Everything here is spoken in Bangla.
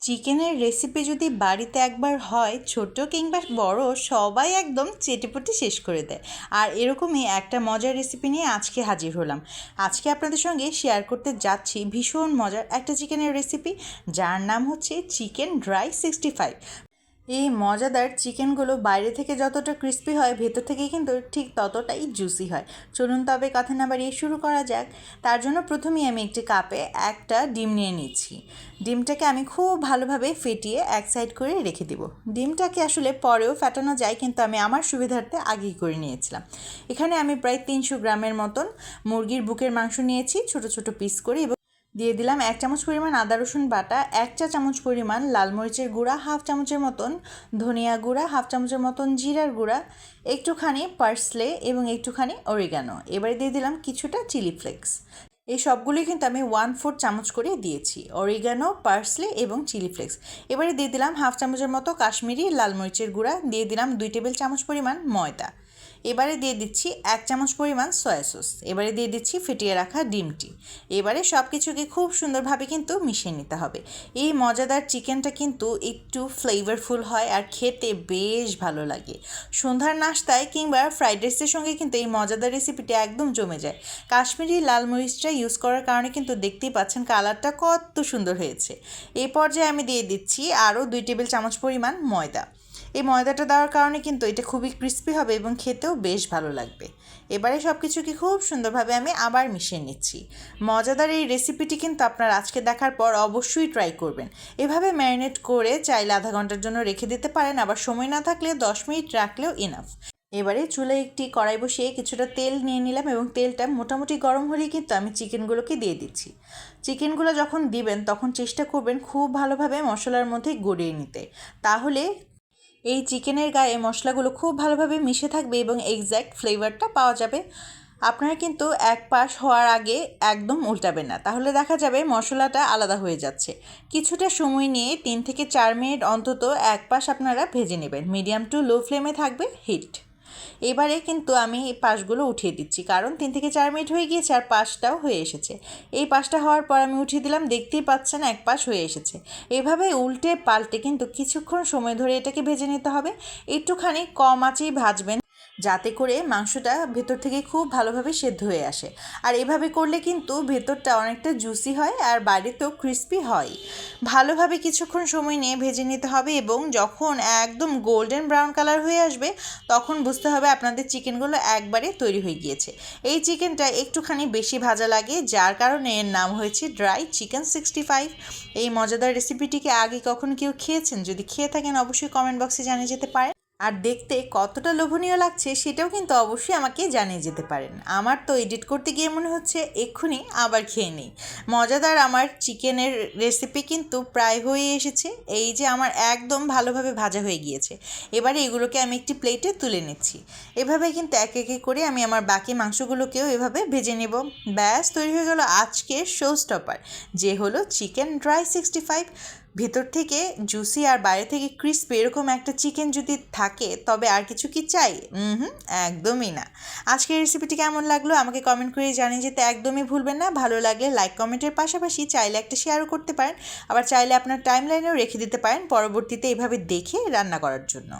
চিকেনের রেসিপি যদি বাড়িতে একবার হয়, ছোট কিংবা বড় সবাই একদম চেটেপুটে শেষ করে দেয়। আর এরকমই একটা মজার রেসিপি নিয়ে আজকে হাজির হলাম। আজকে আপনাদের সঙ্গে শেয়ার করতে যাচ্ছি ভীষণ মজার একটা চিকেনের রেসিপি, যার নাম হচ্ছে চিকেন ড্রাই 65। এই মজাদার চিকেনগুলো বাইরে থেকে যতটা ক্রিস্পি হয়, ভেতর থেকে কিন্তু ঠিক ততটাই জুসি হয়। চলুন তবে কথা না বাড়িয়ে শুরু করা যাক। তার জন্য প্রথমেই আমি একটি কাপে একটা ডিম নিয়ে নিচ্ছি। ডিমটাকে আমি খুব ভালোভাবে ফেটিয়ে এক সাইড করে রেখে দিব। ডিমটাকে আসলে পরেও ফাটানো যায়, কিন্তু আমি আমার সুবিধার্থে আগেই করে নিয়েছিলাম। এখানে আমি প্রায় 300 গ্রামের মতন মুরগির বুকের মাংস নিয়েছি ছোট ছোট পিস করে, এবং দিয়ে দিলাম 1 চামচ পরিমাণ আদা রসুন বাটা, 1 চা চামচ পরিমাণ লাল মরিচের গুঁড়া, হাফ চামচের মতন ধনিয়া গুঁড়া, হাফ চামচের মতন জিরার গুঁড়া, একটুখানি পার্সলে এবং একটুখানি অরিগানো। এবারে দিয়ে দিলাম কিছুটা চিলি ফ্লেক্স। এই সবগুলোই কিন্তু আমি 1/4 চামচ করে দিয়েছি, অরিগানো, পার্সলে এবং চিলি ফ্লেক্স। এবারে দিয়ে দিলাম হাফ চামচের মতো কাশ্মীরি লাল মরিচের গুঁড়া, দিয়ে দিলাম 2 টেবিল চামচ পরিমাণ ময়দা। এবারে দিয়ে দিচ্ছি 1 চামচ পরিমাণ সয়া সস। এবারে দিয়ে দিচ্ছি ফেটিয়ে রাখা ডিমটি। এবারে সব কিছুকে খুব সুন্দরভাবে কিন্তু মিশিয়ে নিতে হবে। এই মজাদার চিকেনটা কিন্তু একটু ফ্লেভারফুল হয় আর খেতে বেশ ভালো লাগে। সন্ধ্যার নাস্তায় কিংবা ফ্রাইড রাইসের সঙ্গে কিন্তু এই মজাদার রেসিপিটি একদম জমে যায়। কাশ্মীরি লাল মরিচটা ইউজ করার কারণে কিন্তু দেখতেই পাচ্ছেন কালারটা কত সুন্দর হয়েছে। এই পর্যায়ে আমি দিয়ে দিচ্ছি আরও 2 টেবিল চামচ পরিমাণ ময়দা। এই ময়দাটা দেওয়ার কারণে কিন্তু এটা খুবই ক্রিস্পি হবে এবং খেতেও বেশ ভালো লাগবে। এবারে সব কিছুকে খুব সুন্দরভাবে আমি আবার মিশিয়ে নিচ্ছি। মজাদার এই রেসিপিটি কিন্তু আপনারা আজকে দেখার পর অবশ্যই ট্রাই করবেন। এভাবে ম্যারিনেট করে চাইলে আধা ঘন্টার জন্য রেখে দিতে পারেন, আবার সময় না থাকলে 10 মিনিট রাখলেও ইনাফ। এবারে চুলায় একটি কড়াই বসিয়ে কিছুটা তেল নিয়ে নিলাম, এবং তেলটা মোটামুটি গরম হলেই কিন্তু আমি চিকেনগুলোকে দিয়ে দিচ্ছি। চিকেনগুলো যখন দিবেন তখন চেষ্টা করবেন খুব ভালোভাবে মশলার মধ্যে গড়িয়ে নিতে, তাহলে এই চিকেনের গায়ে মশলাগুলো খুব ভালোভাবে মিশে থাকবে এবং এক্স্যাক্ট ফ্লেভারটা পাওয়া যাবে। আপনারা কিন্তু এক পাশ হওয়ার আগে একদম উল্টাবেন না, তাহলে দেখা যাবে মশলাটা আলাদা হয়ে যাচ্ছে। কিছুটা সময় নিয়ে 3 থেকে 4 মিনিট অন্তত এক পাশ আপনারা ভেজে নেবেন। মিডিয়াম টু লো ফ্লেমে থাকবে হিট। এবারে কিন্তু আমি এই পাশগুলো উঠিয়ে দিচ্ছি, কারণ 3 থেকে 4 মিনিট হয়ে গিয়েছে আর পাশটাও হয়ে এসেছে। এই পাশটা হওয়ার পর আমি উঠিয়ে দিলাম, দেখতেই পাচ্ছেন এক পাশ হয়ে এসেছে। এভাবে উল্টে পাল্টে কিন্তু কিছুক্ষণ সময় ধরে এটাকে ভেজে নিতে হবে। একটুখানি কম আঁচেই ভাজবেন, যাতে করে মাংসটা ভেতর থেকে খুব ভালোভাবে সেদ্ধ হয়ে আসে। আর এভাবে করলে কিন্তু ভেতরটা অনেকটা জুসি হয় আর বাইরেতেও ক্রিস্পি হয়। ভালোভাবে কিছুক্ষণ সময় নিয়ে ভেজে নিতে হবে, এবং যখন একদম গোল্ডেন ব্রাউন কালার হয়ে আসবে তখন বুঝতে হবে আপনাদের চিকেনগুলো একবারে তৈরি হয়ে গিয়েছে। এই চিকেনটা একটুখানি বেশি ভাজা লাগে, যার কারণে এর নাম হয়েছে ড্রাই চিকেন 65। এই মজাদার রেসিপিটিকে আগে কখনো কেউ খেয়েছেন? যদি খেয়ে থাকেন অবশ্যই কমেন্ট বক্সে জানিয়ে যেতে পারেন। আর দেখতে কতটা লোভনীয় লাগছে সেটাও কিন্তু অবশ্যই আমাকে জানিয়ে যেতে পারেন। আমার তো এডিট করতে গিয়ে মনে হচ্ছে এক্ষুনি আবার খেয়ে নিই। মজাদার আমার চিকেনের রেসিপি কিন্তু প্রায় হয়ে এসেছে। এই যে আমার একদম ভালোভাবে ভাজা হয়ে গিয়েছে। এবারে এগুলোকে আমি একটি প্লেটে তুলে নিচ্ছি। এভাবে কিন্তু এক এক করে আমি আমার বাকি মাংসগুলোকেও এভাবে ভেজে নেব। ব্যাস তৈরি হয়ে গেল আজকের শো স্টপার, যে হলো চিকেন ড্রাই 65। ভেতর থেকে জুসি আর বাইরে থেকে ক্রিস্পি এরকম একটা চিকেন যদি থাকে তবে আর কিছু কি চাই? একদমই না। আজকের রেসিপিটি কেমন লাগলো আমাকে কমেন্ট করে জানিয়ে যেতে একদমই ভুলবেন না। ভালো লাগলে লাইক কমেন্টের পাশাপাশি চাইলে একটা শেয়ারও করতে পারেন, আবার চাইলে আপনার টাইমলাইনেও রেখে দিতে পারেন পরবর্তীতে এভাবে দেখে রান্না করার জন্য।